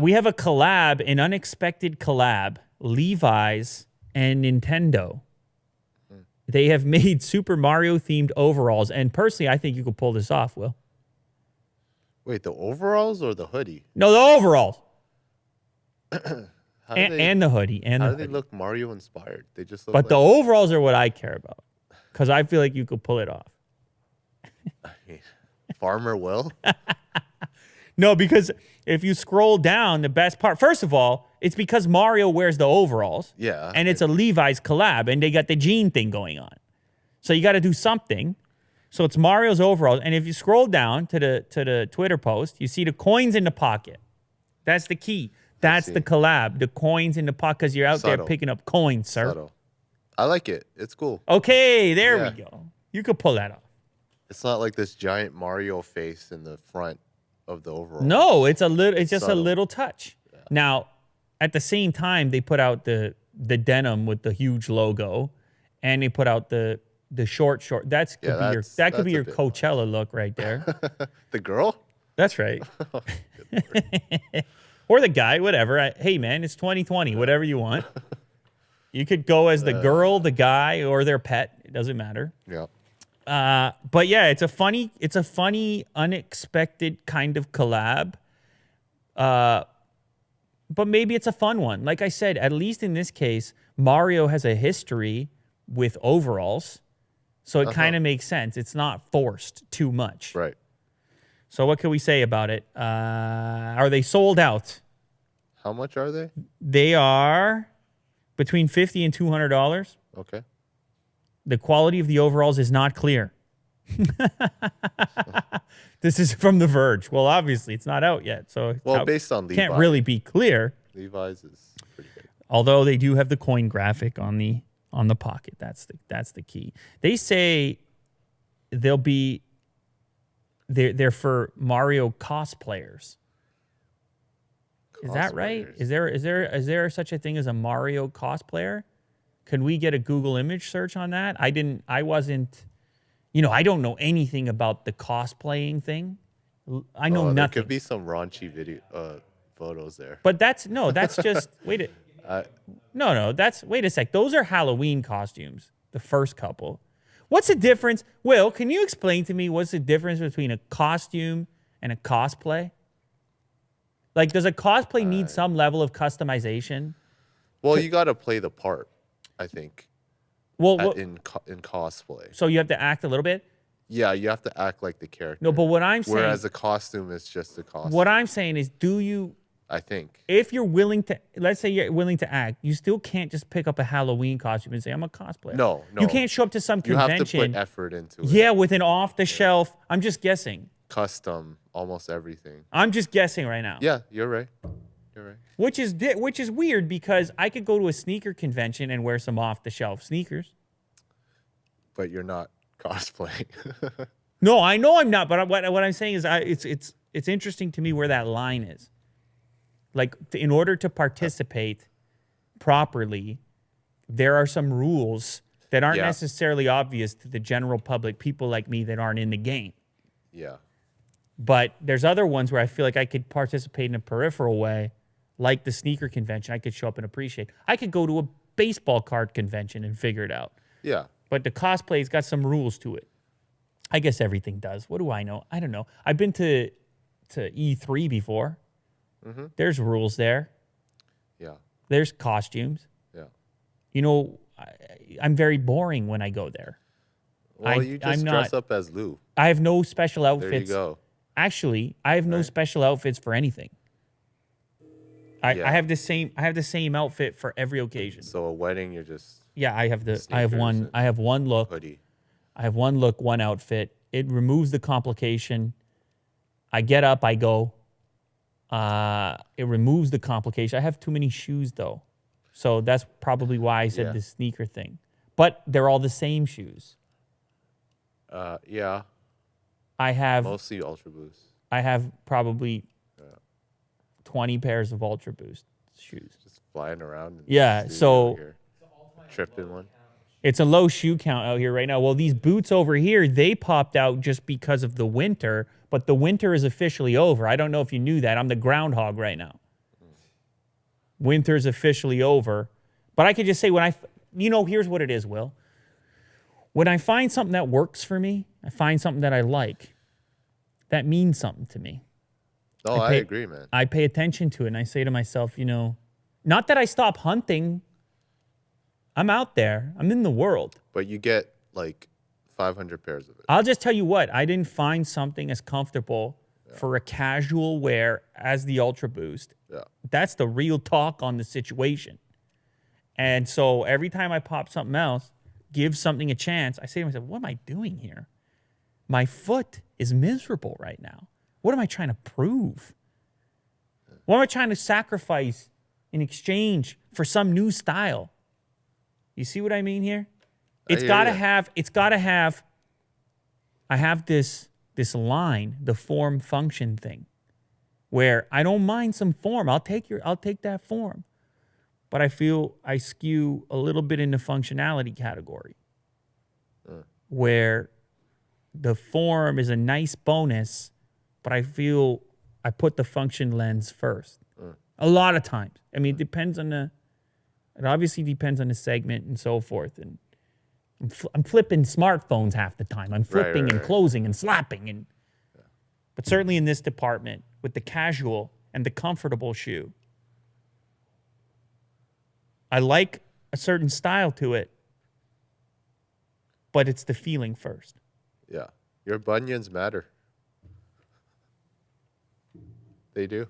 We have a collab, an unexpected collab. Levi's and Nintendo. They have made Super Mario themed overalls, and personally, I think you could pull this off. Will. Wait, the overalls or the hoodie? No, the overalls. How And the hoodie. And how the do they hoodie. look Mario inspired? They just look But like the overalls are what I care about, because I feel like you could pull it off. Farmer Will. No, because if you scroll down, the best part, first of all, it's because Mario wears the overalls. Yeah. And it's a Levi's collab, and they got the jean thing going on. So you got to do something. So it's Mario's overalls. And if you scroll down to the Twitter post, you see the coins in the pocket. That's the key. That's the collab. The coins in the pocket, because you're out there picking up coins, sir. Subtle. I like it. It's cool. Okay, there we go. You could pull that off. It's not like this giant Mario face in the front of the overall. No, it's a little. It's just subtle. a little touch. Yeah. Now, at the same time, they put out the denim with the huge logo, and they put out the short. That could be your Coachella look right there. The girl. That's right. Or the guy, whatever. Hey, man, it's 2020. Whatever you want. You could go as the girl, the guy, or their pet. It doesn't matter. Yeah. But yeah, it's a funny, unexpected kind of collab. But maybe it's a fun one. Like I said, at least in this case, Mario has a history with overalls. So it kind of makes sense. It's not forced too much. Right. So what can we say about it? Are they sold out? How much are they? They are between $50 and $200. Okay. The quality of the overalls is not clear. This is from The Verge. Well, obviously, it's not out yet. So based on Levi's. Can't really be clear. Levi's is pretty big. Although they do have the coin graphic on the pocket. That's the key. They say they're for Mario cosplayers. Is that right? Is there such a thing as a Mario cosplayer? Can we get a Google image search on that? I don't know anything about the cosplaying thing. I know nothing. There could be some raunchy photos there. But that's just wait a sec. Those are Halloween costumes, the first couple. What's the difference? Will, can you explain to me what's the difference between a costume and a cosplay? Like, does a cosplay need some level of customization? Well, you got to play the part, I think. Well, in cosplay. So you have to act a little bit? Yeah, you have to act like the character. No, but what I'm saying... Whereas a costume is just a costume. What I'm saying is, I think. If you're willing to... Let's say you're willing to act, you still can't just pick up a Halloween costume and say, I'm a cosplayer. No. You can't show up to some convention... You have to put effort into it. Yeah, with an off-the-shelf... I'm just guessing. Custom, almost everything. I'm just guessing right now. Yeah, you're right. Which is weird, because I could go to a sneaker convention and wear some off-the-shelf sneakers. But you're not cosplaying. No, I know I'm not. But what I'm saying is, it's interesting to me where that line is. Like, in order to participate properly, there are some rules that aren't necessarily obvious to the general public, people like me that aren't in the game. Yeah. But there's other ones where I feel like I could participate in a peripheral way, like the sneaker convention. I could show up and appreciate. I could go to a baseball card convention and figure it out. Yeah. But the cosplay's got some rules to it. I guess everything does. What do I know? I don't know. I've been to E3 before. Mm-hmm. There's rules there. Yeah. There's costumes. Yeah. I'm very boring when I go there. Well, you just dress up as Lou. I have no special outfits. There you go. Actually, I have no special outfits for anything. I have the same outfit for every occasion. So a wedding, you're just I have one look. Hoodie. I have one look, one outfit. It removes the complication. I get up, I go. It removes the complication. I have too many shoes though. So that's probably why I said the sneaker thing. But they're all the same shoes. Yeah. I have mostly Ultra Boost. I have probably 20 pairs of Ultra Boost shoes. Just flying around. So tripped in one. It's a low shoe count out here right now. Well, these boots over here, they popped out just because of the winter, but the winter is officially over. I don't know if you knew that. I'm the groundhog right now. Winter's officially over. But I could just say here's what it is, Will. When I find something that works for me, I find something that I like, that means something to me. No, I agree, man. I pay attention to it, and I say to myself, not that I stop hunting. I'm out there. I'm in the world. But you get like 500 pairs of it. I'll just tell you what. I didn't find something as comfortable for a casual wear as the Ultra Boost. Yeah. That's the real talk on the situation. And so every time I pop something else, give something a chance, I say to myself, what am I doing here? My foot is miserable right now. What am I trying to prove? What am I trying to sacrifice in exchange for some new style? You see what I mean here? It's got to have, I have this line, the form function thing, where I don't mind some form. I'll take that form. But I feel I skew a little bit in the functionality category, where the form is a nice bonus, but I feel I put the function lens first. A lot of times. I mean, it obviously depends on the segment and so forth. And I'm flipping smartphones half the time. I'm flipping and closing and slapping. But certainly in this department, with the casual and the comfortable shoe, I like a certain style to it, but it's the feeling first. Yeah. Your bunions matter. They do.